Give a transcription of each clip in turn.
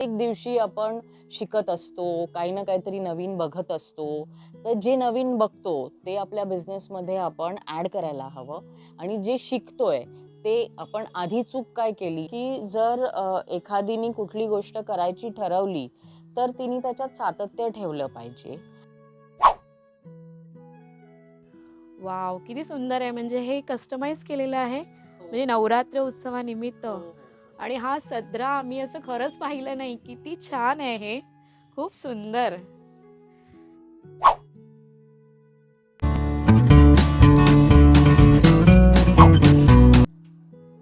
एक दिवशी आपण शिकत असतो, काही ना काहीतरी नवीन बघत असतो. तर जे नवीन बघतो ते आपल्या बिझनेसमध्ये आपण ॲड करायला हवं आणि जे शिकतोय ते आपण आधी चूक काय केली, की जर एखादीने कुठली गोष्ट करायची ठरवली, तर तिने त्याच्यात सातत्य ठेवलं पाहिजे. वॉव! किती सुंदर आहे. म्हणजे हे कस्टमाइज केलेलं आहे. हो, म्हणजे नवरात्र उत्सवानिमित्त हो, हो. आणि हा सदरा मी असं खरंच पाहिलं नाही. किती छान आहे हे. खूप सुंदर.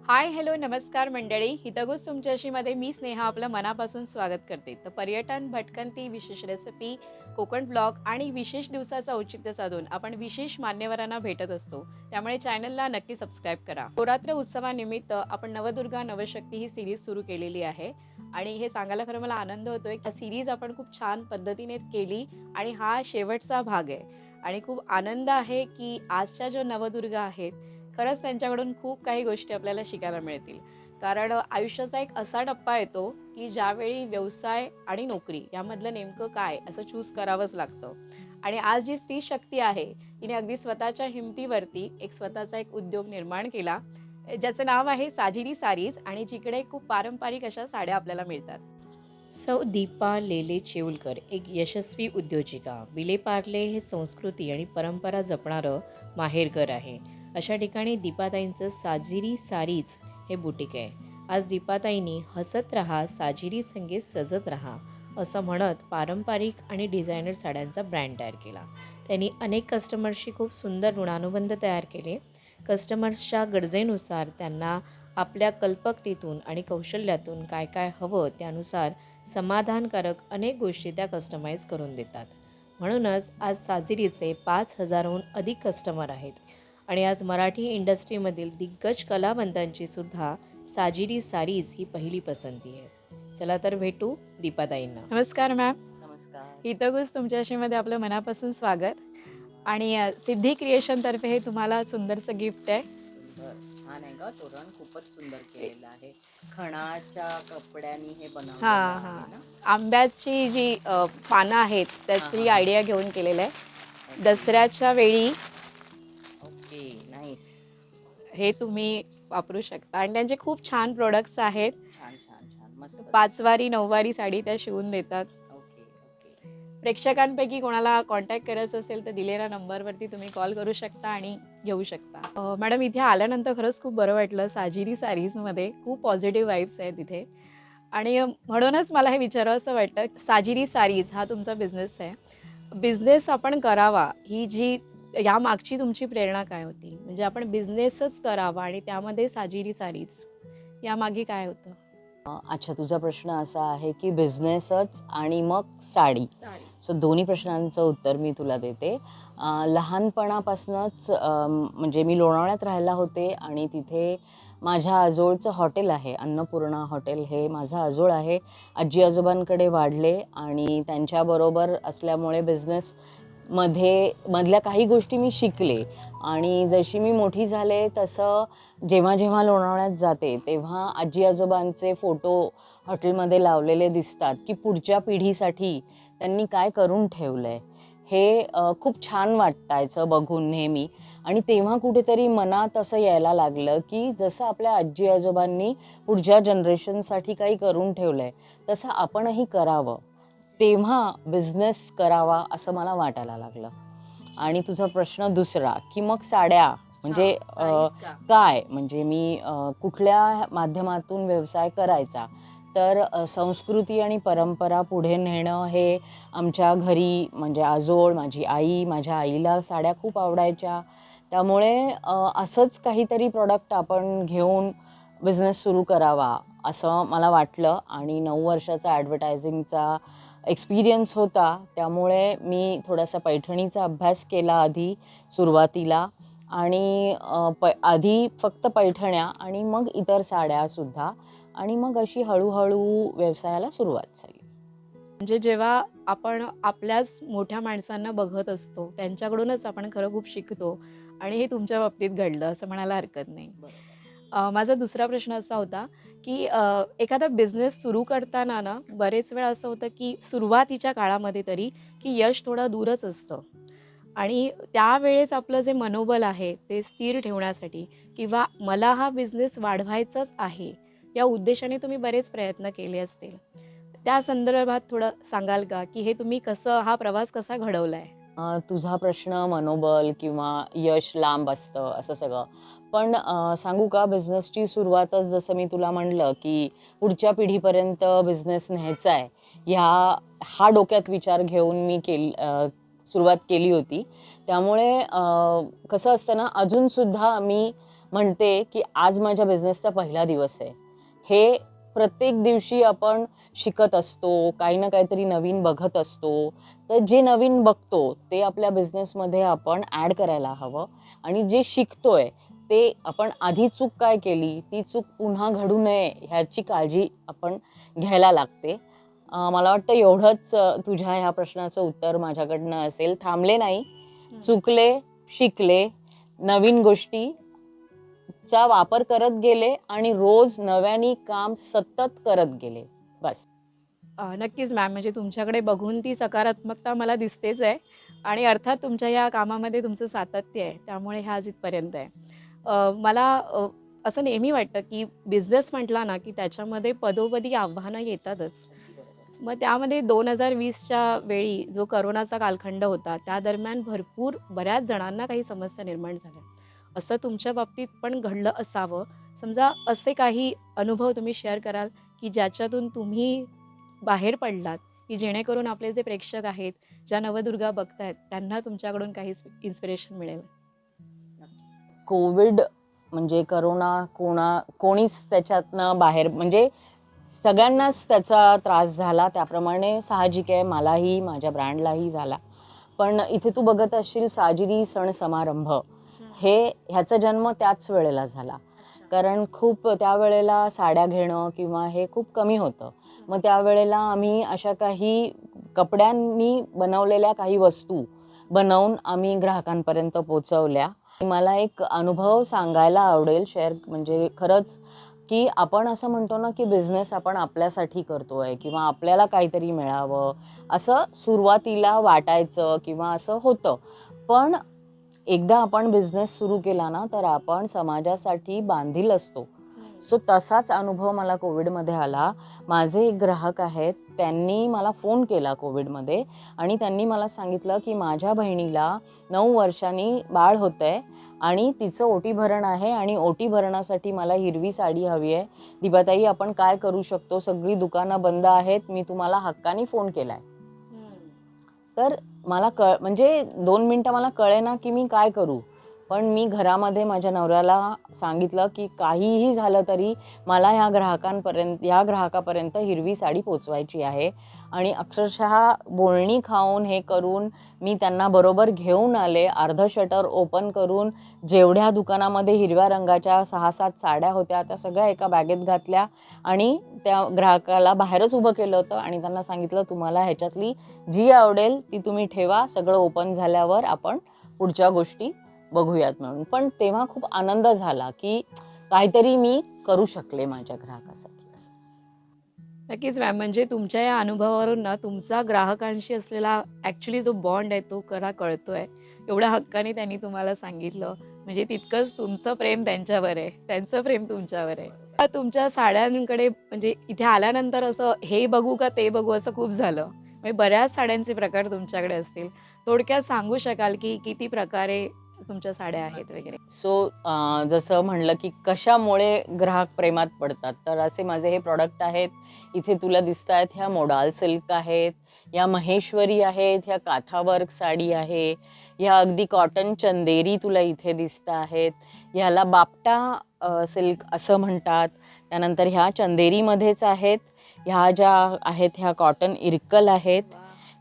हाय, हॅलो, नमस्कार मंडळी. हितगुज तुमच्याशी मध्ये मी स्नेहा आपलं मनापासून स्वागत करते. तर पर्यटन, भटकंती, विशेष रेसिपी, कोकण ब्लॉग आणि विशेष दिवसाचं औचित्य साधून आपण विशेष मान्यवरांना भेटत असतो. त्यामुळे चॅनलला नक्की सबस्क्राईब करा. नवरात्र उत्सवानिमित्त आपण नवदुर्गा नवशक्ती ही सिरीज सुरू केलेली आहे आणि हे सांगायला खरं मला आनंद होतोय की सिरीज आपण खूप छान पद्धतीने केली आणि हा शेवटचा भाग आहे आणि खूप आनंद आहे की आजच्या ज्या नवदुर्गा आहेत खरंच त्यांच्याकडून खूप काही गोष्टी आपल्याला शिकायला मिळतील. कारण आयुष्याचा एक असा टप्पा येतो, की ज्यावेळी व्यवसाय आणि नोकरी यामधलं नेमकं काय असं चूज करावंच लागतं. आणि आज जी स्त्री शक्ती आहे, तिने अगदी स्वतःच्या हिमतीवरती एक स्वतःचा एक उद्योग निर्माण केला, ज्याचं नाव आहे साजिरी सारीज आणि जिकडे खूप पारंपरिक अशा साड्या आपल्याला मिळतात. सौ दीपा लेले चेऊलकर एक यशस्वी उद्योजिका. विलेपार्ले हे संस्कृती आणि परंपरा जपणारं माहेरघर आहे. अशा ठिकाणी दीपाताईंचं साजिरी सारीज हे बुटीक आहे. आज दीपाताईंनी हसत रहा साजिरी संगीत सजत रहा असं म्हणत पारंपरिक आणि डिझायनर साड्यांचा ब्रँड तयार केला. त्यांनी अनेक कस्टमर्सशी खूप सुंदर ऋणानुबंध तयार केले. कस्टमर्सच्या गरजेनुसार त्यांना आपल्या कल्पकतेतून आणि कौशल्यातून काय काय हवं त्यानुसार समाधानकारक अनेक गोष्टी त्या कस्टमाइज करून देतात. म्हणूनच आज साजिरीचे 5,000हून अधिक कस्टमर आहेत आणि आज मराठी इंडस्ट्रीमधील दिग्गज कलावंतांची सुद्धा साजिरी सारीज ही पहिली पसंती आहे. चला तर भेटू दीपाताईंना. नमस्कार मॅम. नमस्कार. हितगुज तुमच्याशी मध्ये आपलं मनापासून स्वागत आणि सिद्धी क्रिएशनतर्फे हे तुम्हाला सुंदरसं गिफ्ट आहे. सुंदर. छान आहे गं, तोरण खूपच सुंदर केलेलं आहे. खणाच्या कपड्यांनी हे बनवलेलं हां, हां. आहे ना? आंब्याची जी पानं आहेत हां, त्याची हां, हां. आयडिया घेऊन केलेलं आहे. ओके. दसऱ्याच्या वेळी ओके. नाईस. हे तुम्ही वापरू शकता आणि त्यांचे खूप छान प्रॉडक्ट्स आहेत. छान, छान, छान. मस्तच. 5 वारी 9 वारी साडी त्या शिवून देतात. Okay, okay. प्रेक्षकांपैकी कोणाला कॉन्टॅक्ट करायचं असेल तर दिलेल्या नंबरवरती तुम्ही कॉल करू शकता आणि घेऊ शकता. मॅडम इथे आल्यानंतर खरंच खूप बरं वाटलं. साजिरी सारीजमध्ये खूप पॉझिटिव्ह वाइब्स आहेत इथे आणि म्हणूनच मला हे विचारावसं वाटतं, साजिरी सारीज हा तुमचा बिझनेस आहे. बिझनेस आपण करावा ही जी यामागची तुमची प्रेरणा काय होती? म्हणजे आपण बिझनेसच करावा आणि त्यामध्ये साजिरी सारीज यामागे काय होतं? अच्छा, तुझा प्रश्न असा आहे की बिझनेसच आणि मग साडी. साडी. सो दोन्ही प्रश्नांचं उत्तर मी तुला देते. लहानपणापासूनच म्हणजे मी लोणावळ्यात राहायला होते आणि तिथे माझ्या आजोळचं हॉटेल आहे, अन्नपूर्णा हॉटेल हे माझं आजोळ आहे. आजी-आजोबांकडे वाढले आणि त्यांच्याबरोबर असल्यामुळे मधल्या काही गोष्टी मी शिकले आणि जशी मी मोठी झाले तसं जेव्हा जेव्हा लोणावळ्यात जाते तेव्हा आजी-आजोबांचे फोटो हॉटेलमध्ये लावलेले दिसतात, की पुढच्या पिढीसाठी त्यांनी काय करून ठेवलंय. हे खूप छान वाटायचं बघून नेहमी आणि तेव्हा कुठेतरी मनात असं यायला लागलं, की जसं आपल्या आजी-आजोबांनी पुढच्या जनरेशनसाठी काही करून ठेवलंय, तसं आपणही करावं. तेव्हा बिझनेस करावा असं मला वाटायला लागलं. आणि तुझा प्रश्न दुसरा, की मग साड्या म्हणजे हां, साडीज का? काय म्हणजे मी कुठल्या माध्यमातून व्यवसाय करायचा? तर संस्कृती आणि परंपरा पुढे नेणं हे आमच्या घरी म्हणजे आजोळ, माझी आई, माझ्या आईला साड्या खूप आवडायच्या. त्यामुळे असंच काहीतरी प्रॉडक्ट आपण घेऊन बिझनेस सुरू करावा असं मला वाटलं आणि 9 वर्षाचा ॲडव्हर्टायझिंगचा एक्सपिरियन्स होता. त्यामुळे मी थोडासा पैठणीचा अभ्यास केला आधी सुरुवातीला आणि आधी फक्त पैठण्या आणि मग इतर साड्यासुद्धा आणि मग अशी हळूहळू व्यवसायाला सुरुवात झाली. म्हणजे जेव्हा आपण आपल्याच मोठ्या माणसांना बघत असतो, त्यांच्याकडूनच आपण खरं खूप शिकतो आणि हे तुमच्या बाबतीत घडलं असं म्हणायला हरकत नाही. बरोबर. माझा दुसरा प्रश्न असा होता, की एखादा बिझनेस सुरू करताना ना, बरेच वेळा असं होतं, की सुरुवातीच्या काळामध्ये तरी, की यश थोडं दूरच असतं आणि त्यावेळेस आपलं जे मनोबल आहे, ते स्थिर ठेवण्यासाठी किंवा मला हा बिझनेस वाढवायचाच आहे, या उद्देशाने तुम्ही बरेच प्रयत्न केले असतील. त्या संदर्भात थोडं सांगाल का, की हे तुम्ही कसं हा प्रवास कसा घडवलाय? तुझा प्रश्न मनोबल किंवा यश लांब असतं असं सगळं. पण सांगू का बिझनेसची सुरुवातच जसं मी तुला म्हणलं, की पुढच्या पिढीपर्यंत बिझनेस न्यायचा आहे, हा डोक्यात विचार घेऊन मी सुरुवात केली होती. त्यामुळे कसं असतं ना, अजूनसुद्धा मी म्हणते, की आज माझ्या बिझनेसचा पहिला दिवस आहे. हे प्रत्येक दिवशी आपण शिकत असतो, काही ना काहीतरी नवीन बघत असतो. तर जे नवीन बघतो ते आपल्या बिझनेसमध्ये आपण ॲड करायला हवं आणि जे शिकतोय ते आपण आधी चूक काय केली, ती चूक पुन्हा घडू नये ह्याची काळजी आपण घ्यायला लागते. मला वाटतं एवढंच तुझ्या ह्या प्रश्नाचं उत्तर माझ्याकडनं असेल. थांबले नाही, चुकले, शिकले, नवीन गोष्टीचा वापर करत गेले आणि रोज नव्याने काम सतत करत गेले. बस. नक्कीच मॅम, म्हणजे तुमच्याकडे बघून ती सकारात्मकता मला दिसतेच आहे आणि अर्थात तुमच्या या कामामध्ये तुमचं सातत्य आहे, त्यामुळे हे आज इथपर्यंत आहे. मला असं नेहमी वाटतं, की बिझनेस म्हटला ना, की त्याच्यामध्ये पदोपदी आव्हानं येतातच. मग त्यामध्ये 2020च्या वेळी जो करोनाचा कालखंड होता, त्या दरम्यान भरपूर बऱ्याच जणांना काही समस्या निर्माण झाल्या. असं तुमच्या बाबतीत पण घडलं असावं. समजा असे काही अनुभव तुम्ही शेअर कराल, की ज्याच्यातून तुम्ही बाहेर पडलात, की जेणेकरून आपले जे प्रेक्षक आहेत, ज्या नवदुर्गा बघतायत, त्यांना तुमच्याकडून काही इन्स्पिरेशन मिळेल? कोविड म्हणजे करोना कोणीच त्याच्यातनं बाहेर म्हणजे सगळ्यांनाच त्याचा त्रास झाला. त्याप्रमाणे साहजिक आहे मलाही, माझ्या ब्रँडलाही झाला. पण इथे तू बघत असशील साजिरी सण समारंभ ह्याचा जन्म त्याच वेळेला झाला. कारण खूप त्यावेळेला साड्या घेणं किंवा हे खूप कमी होतं. मग त्यावेळेला आम्ही अशा काही कपड्यांनी बनवलेल्या काही वस्तू बनवून आम्ही ग्राहकांपर्यंत पोहोचवल्या. मला एक अनुभव सांगायला आवडेल शेअर म्हणजे खरंच, की आपण असं म्हणतो ना, की बिझनेस आपण आपल्यासाठी करतोय किंवा आपल्याला काहीतरी मिळावं, असं सुरुवातीला वाटायचं किंवा असं होतं. पण एकदा आपण बिझनेस सुरू केला ना, तर आपण समाजासाठी बांधील असतो. सो तसाच अनुभव मला कोविडमध्ये आला. माझे एक ग्राहक आहेत, त्यांनी मला फोन केला कोविडमध्ये आणि त्यांनी मला सांगितलं, की माझ्या बहिणीला 9 वर्षांनी बाळ होतंय आणि तिचं ओटी भरण आहे आणि ओटी भरणासाठी मला हिरवी साडी हवी आहे. दिपाताई आपण काय करू शकतो? सगळी दुकानं बंद आहेत. मी तुम्हाला हक्काने फोन केलाय. तर मला म्हणजे 2 मिनिटं मला कळेना की मी काय करू? पण मी घरामध्ये माझ्या नवऱ्याला सांगितलं, की काहीही झालं तरी मला ह्या ग्राहकापर्यंत हिरवी साडी पोहोचवायची आहे आणि अक्षरशः बोलणी खाऊन हे करून मी त्यांना बरोबर घेऊन आले. अर्धं शटर ओपन करून जेवढ्या दुकानामध्ये हिरव्या रंगाच्या 6-7 साड्या होत्या, त्या सगळ्या एका बॅगेत घातल्या आणि त्या ग्राहकाला बाहेरच उभं केलं होतं आणि त्यांना सांगितलं, तुम्हाला ह्याच्यातली जी आवडेल ती तुम्ही ठेवा. सगळं ओपन झाल्यावर आपण पुढच्या गोष्टी बघूयात म्हणून. पण तेव्हा खूप आनंद झाला, की काहीतरी मी करू शकले माझ्या ग्राहकासाठी असं. नक्कीच मॅम. म्हणजे तुमच्या या अनुभवावरून ना तुमचा ग्राहकांशी असलेला ॲक्च्युली जो बॉन्ड आहे तो खरा कळतोय. एवढ्या हक्काने त्यांनी तुम्हाला सांगितलं. म्हणजे तितकंच तुमचं प्रेम त्यांच्यावर आहे, त्यांचं प्रेम तुमच्यावर आहे. तुमच्या साड्यांकडे म्हणजे इथे आल्यानंतर असं हे बघू का ते बघू असं खूप झालं. म्हणजे बऱ्याच साड्यांचे प्रकार तुमच्याकडे असतील. थोडक्यात सांगू शकाल की किती प्रकारे तुमच्या साड्या आहेत वगैरे? सो जसं म्हणलं, की कशामुळे ग्राहक प्रेमात पडतात, तर असे माझे हे प्रॉडक्ट आहेत. इथे तुला दिसतायत ह्या मोडाल सिल्क आहेत, या महेश्वरी आहेत, ह्या काथा वर्क साडी आहे, ह्या अगदी कॉटन चंदेरी तुला इथे दिसत आहेत. ह्याला बापटा सिल्क असं म्हणतात. त्यानंतर ह्या चंदेरीमध्येच आहेत. ह्या ज्या आहेत ह्या कॉटन इरकल आहेत.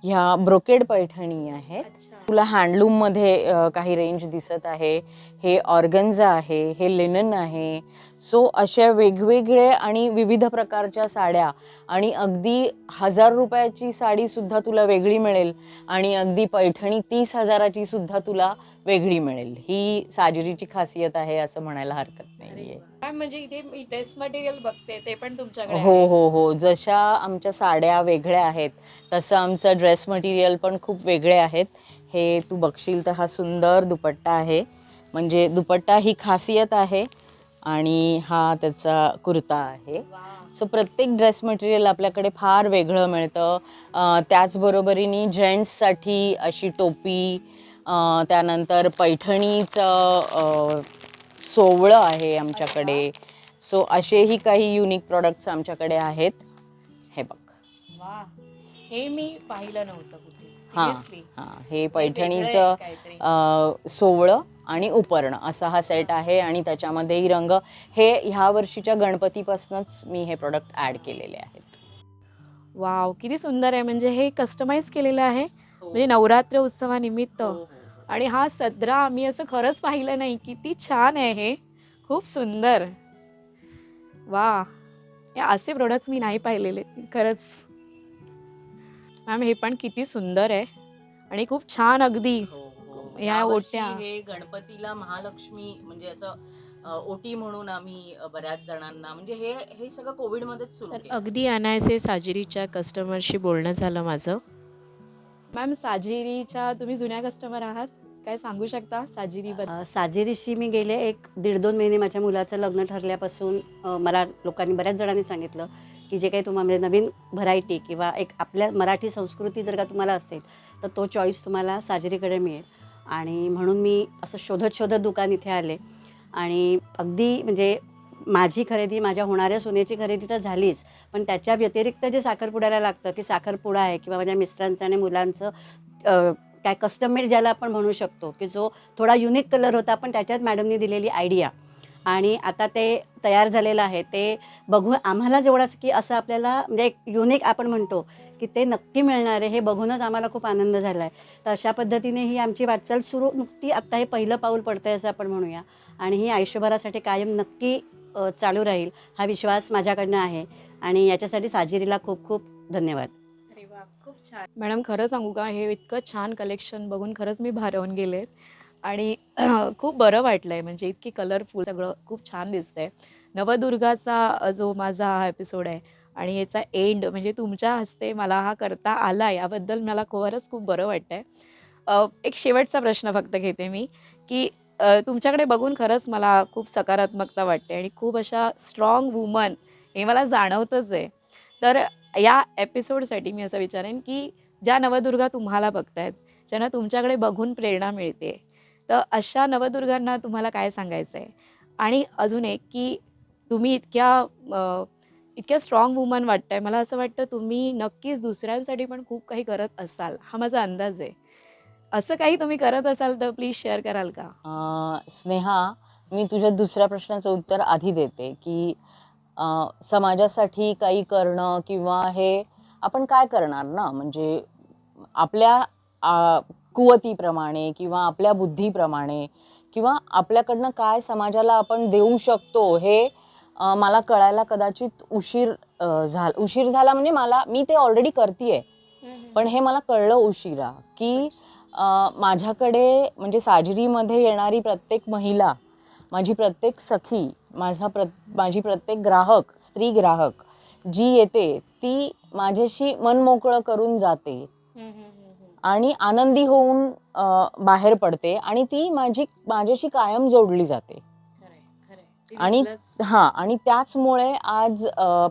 ह्या ब्रोकेड पैठणी आहेत. तुला हँडलूममध्ये काही रेंज दिसत आहे. हे ऑर्गन्झा आहे, हे लिनन आहे. सो अशा वेगवेगळे आणि विविध प्रकारच्या साड्या आणि अगदी 1000 रुपयाची साडीसुद्धा तुला वेगळी मिळेल आणि अगदी पैठणी 30,000ची सुद्धा तुला वेगळी मिळेल. ही साजिरीची खासियत आहे असं म्हणायला हरकत नाहीये. काय म्हणजे इथे मी ड्रेस मटेरियल बघते ते पण तुमच्याकडे हो आहे. हो हो, जशा आमच्या साड्या वेगळ्या आहेत तसं आमचं ड्रेस मटेरियल पण खूप वेगळे आहेत. हे तू बघशील तर हा सुंदर दुपट्टा आहे, म्हणजे दुपट्टा ही खासियत आहे आणि हा त्याचा कुर्ता आहे. सो प्रत्येक ड्रेस मटेरियल आपल्याकडे फार वेगळं मिळतं. त्याचबरोबरीने जेंट्ससाठी अशी टोपी, त्यानंतर पैठणीचं सोवळं आहे आमच्याकडे. सो असेही काही युनिक प्रॉडक्ट्स आमच्याकडे आहेत. हे बघ. वा, हे मी पाहिलं नव्हतं कुठे. हां सिरियसली हां, हे वेगळं आहे पैठणीचं काहीतरी. सोवळं आणि उपरणं असा हा सेट आहे आणि त्याच्यामध्येही रंग हे ह्या वर्षीच्या गणपतीपासूनच मी हे प्रोडक्ट ॲड केलेले आहेत. वाव, किती सुंदर आहे. म्हणजे हे कस्टमाइज केलेलं आहे म्हणजे नवरात्र उत्सवानिमित्त. आणि हा सदरा मी असं खरंच पाहिलं नाही. किती छान आहे हे, खूप सुंदर. वा, हे असे प्रोडक्ट्स मी नाही पाहिलेले खरंच. मॅम हे पण किती सुंदर आहे आणि खूप छान अगदी. ह्या यावर्षी ओट्या. हे गणपतीला महालक्ष्मी म्हणजे असं ओटी म्हणून आम्ही बऱ्याच जणांना म्हणजे हे हे सगळं कोविडमध्येच सुरू तर केलं. अगदी अनायसे साजिरीच्या कस्टमरशी बोलणं झालं माझं. मॅम साजिरीच्या तुम्ही जुन्या कस्टमर आहात, काय सांगू शकता साजिरीबद्दल? साजेरीशी मी गेले 1-1.5-2 महिने माझ्या मुलाचं लग्न ठरल्यापासून मला लोकांनी बऱ्याच जणांनी सांगितलं की जे काही तुम्हाला नवीन व्हरायटी किंवा एक आपल्या मराठी संस्कृती जर का तुम्हाला असेल तर तो चॉईस तुम्हाला साजेरीकडे मिळेल. आणि म्हणून मी असं शोधत शोधत दुकान इथे आले आणि अगदी म्हणजे माझी खरेदी, माझ्या होणाऱ्या सोन्याची खरेदी तर झालीच, पण त्याच्या व्यतिरिक्त जे साखरपुड्याला लागतं की साखरपुडा आहे किंवा माझ्या मिस्टरांचं आणि मुलांचं काय कस्टम मेड ज्याला आपण म्हणू शकतो की जो थोडा युनिक कलर होता, पण त्याच्यात मॅडमनी दिलेली आयडिया आणि आता ते तयार झालेलं आहे. ते बघून आम्हाला जेवढं की असं आपल्याला म्हणजे एक युनिक आपण म्हणतो की ते नक्की मिळणार आहे हे बघूनच आम्हाला खूप आनंद झाला आहे. तर अशा पद्धतीने ही आमची वाटचाल सुरू नुकती आत्ता हे पहिलं पाऊल पडतं आहे असं आपण म्हणूया आणि ही आयुष्यभरासाठी कायम नक्की चालू राहील हा विश्वास माझ्याकडनं आहे आणि याच्यासाठी साजिरीला खूप खूप धन्यवाद. अरे वा, खूप छान. मॅडम खरं सांगू का, हे इतकं छान कलेक्शन बघून खरंच मी भारावून गेले आणि खूप बरं वाटलंय. म्हणजे इतकी कलरफुल सगळं खूप छान दिसतंय. नवदुर्गाचा जो माझा हा एपिसोड आहे आणि याचा एंड म्हणजे तुमच्या हस्ते मला हा करता आला, याबद्दल मला खरंच खूप बरं वाटतंय. एक शेवटचा प्रश्न फक्त घेते मी, की तुमच्याकडे बघून खरंच मला खूप सकारात्मकता वाटते आणि खूप अशा स्ट्रॉंग वुमन हे मला जाणवतंच आहे. तर या एपिसोडसाठी मी असं विचारेन, की ज्या नवदुर्गा तुम्हाला बघतायत, ज्यांना तुमच्याकडे बघून प्रेरणा मिळते, तर अशा नवदुर्गांना तुम्हाला काय सांगायचं आहे? आणि अजून एक, की तुम्ही इतक्या स्ट्रॉंग वुमन वाटताय. मला असं वाटतं तुम्ही नक्कीच दुसऱ्यांसाठी पण खूप काही करत असाल, हा माझा अंदाज आहे. असं काही तुम्ही करत असाल तर प्लीज शेअर कराल का? स्नेहा, मी तुझ्या दुसऱ्या प्रश्नाचं उत्तर आधी देते की समाजासाठी काही करणं किंवा हे आपण काय करणार ना, म्हणजे आपल्या कुवतीप्रमाणे किंवा आपल्या बुद्धीप्रमाणे किंवा आपल्याकडनं काय समाजाला आपण देऊ शकतो हे मला कळायला कदाचित उशीर झाला म्हणजे मी ते ऑलरेडी करतीये, पण हे मला कळलं उशिरा की माझ्याकडे म्हणजे साजिरीमध्ये येणारी प्रत्येक महिला, माझी प्रत्येक सखी, माझी प्रत्येक ग्राहक, स्त्री ग्राहक जी येते ती माझ्याशी मन मोकळं करून जाते आणि आनंदी होऊन बाहेर पडते आणि ती माझ्याशी कायम जोडली जाते. आणि आणि त्याचमुळे आज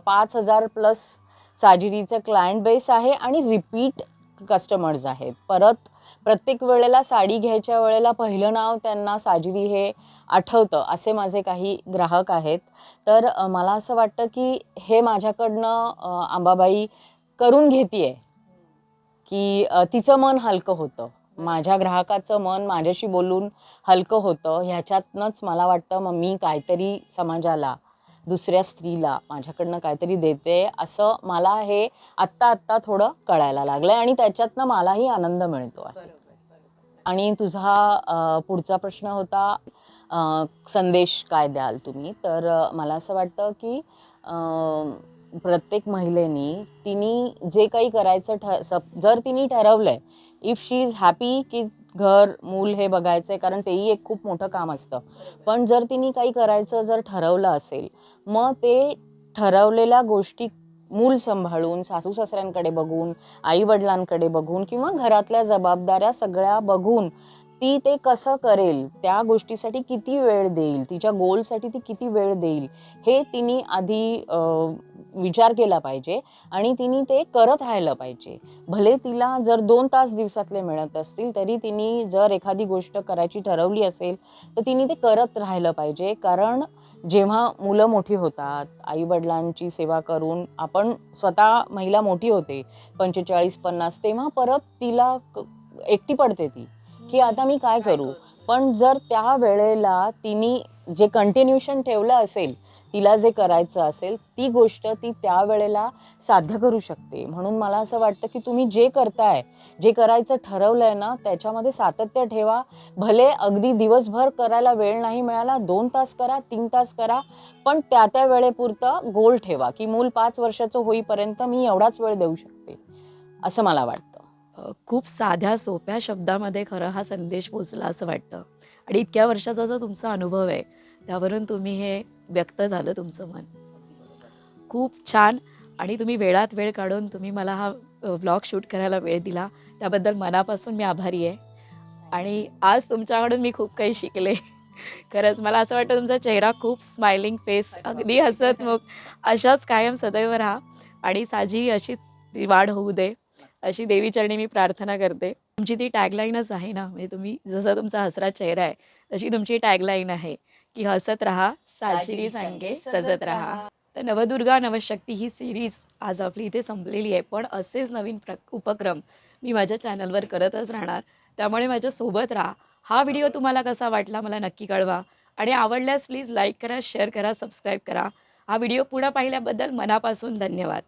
5,000+ साजिरीचं क्लायंट बेस आहे आणि रिपीट कस्टमर्स आहेत. परत प्रत्येक वेळेला साडी घ्यायच्या वेळेला पहिलं नाव त्यांना साजिरी हे आठवतं असे माझे काही ग्राहक आहेत. तर मला असं वाटतं की हे माझ्याकडनं अंबाबाई करून घेतीये की तिचं मन हलकं होतं, माझ्या ग्राहकाचं मन माझ्याशी बोलून हलकं होतं. ह्याच्यातनंच मला वाटतं मग मी काहीतरी समाजाला, दुसऱ्या स्त्रीला माझ्याकडनं काहीतरी देते असं मला हे आत्ता थोडं कळायला लागलंय आणि त्याच्यातनं मलाही आनंद मिळतो आहे. आणि तुझा पुढचा प्रश्न होता संदेश काय द्याल तुम्ही? तर मला असं वाटतं की प्रत्येक महिलेनी तिने जे काही करायचं जर तिने ठरवलंय, इफ शी इज हॅपी की घर मूल हे बघायचंय, कारण तेही एक खूप मोठं काम असतं. पण जर तिने काही करायचं जर ठरवलं असेल, मग ते ठरवलेल्या गोष्टी मूल सांभाळून, सासू सासऱ्यांकडे बघून, आई वडिलांकडे बघून किंवा घरातल्या जबाबदाऱ्या सगळ्या बघून ती ते कसं करेल, त्या गोष्टीसाठी किती वेळ देईल, तिच्या गोलसाठी ती किती वेळ देईल, हे तिने आधी विचार केला पाहिजे आणि तिने ते करत राहिलं पाहिजे. भले तिला जर 2 तास दिवसातले मिळत असतील, तरी तिने जर एखादी गोष्ट करायची ठरवली असेल, तर तिने ते करत राहिलं पाहिजे. कारण जेव्हा मुलं मोठी होतात, आई-वडिलांची सेवा करून आपण स्वतः महिला मोठी होते 45-50, तेव्हा परत तिला एकटी पडते ती, की आता मी काय करू? पण जर त्या वेळेला तिने जे कंटिन्यूशन ठेवलं असेल, तिला जे करायचं असेल, ती गोष्ट ती त्यावेळेला साध्य करू शकते. म्हणून मला असं वाटतं, की तुम्ही जे करताय, जे करायचं ठरवलंय ना, त्याच्यामध्ये सातत्य ठेवा. भले अगदी दिवसभर करायला वेळ नाही मिळाला, 2 तास करा, 3 तास करा, पण त्या वेळेपुरतं गोल ठेवा, की मूल 5 वर्षाचं होईपर्यंत मी एवढाच वेळ देऊ शकते, असं मला वाटतं. खूप साध्या सोप्या शब्दामध्ये खरं हा संदेश पोचला असं वाटतं. आणि इतक्या वर्षाचा जो तुमचा अनुभव आहे त्यावरून तुम्ही हे व्यक्त झालं तुमचं मन. खूप छान. आणि तुम्ही वेळात वेळ काढून तुम्ही मला हा व्लॉग शूट करायला वेळ दिला त्याबद्दल मनापासून मी आभारी आहे. आणि आज तुमच्याकडून मी खूप काही शिकले. खरंच मला असं वाटतं तुमचा चेहरा खूप स्माइलिंग फेस, अगदी हसतमुख अशाच कायम सदैव राहा आणि साजी अशीच ती वाढ होऊ दे, अशी देवीचरणी मी प्रार्थना करते. तुमची ती टॅगलाईनच आहे ना, म्हणजे तुम्ही जसा तुमचा हसरा चेहरा आहे, तशी तुमची टॅगलाईन आहे, की हसत राहा, साजिरी सांगे सजत राहा. तर नवदुर्गा नवशक्ती ही सीरीज आज आपली इथे संपलेली आहे. पण असेच नवीन उपक्रम मी माझ्या चॅनलवर करतच राहणार. त्यामुळे माझ्यासोबत राहा. हा व्हिडिओ तुम्हाला कसा वाटला मला नक्की कळवा आणि आवडल्यास प्लीज लाईक करा, शेअर करा, सबस्क्राईब करा. हा व्हिडिओ पुन्हा पाहिल्याबद्दल मनापासून धन्यवाद.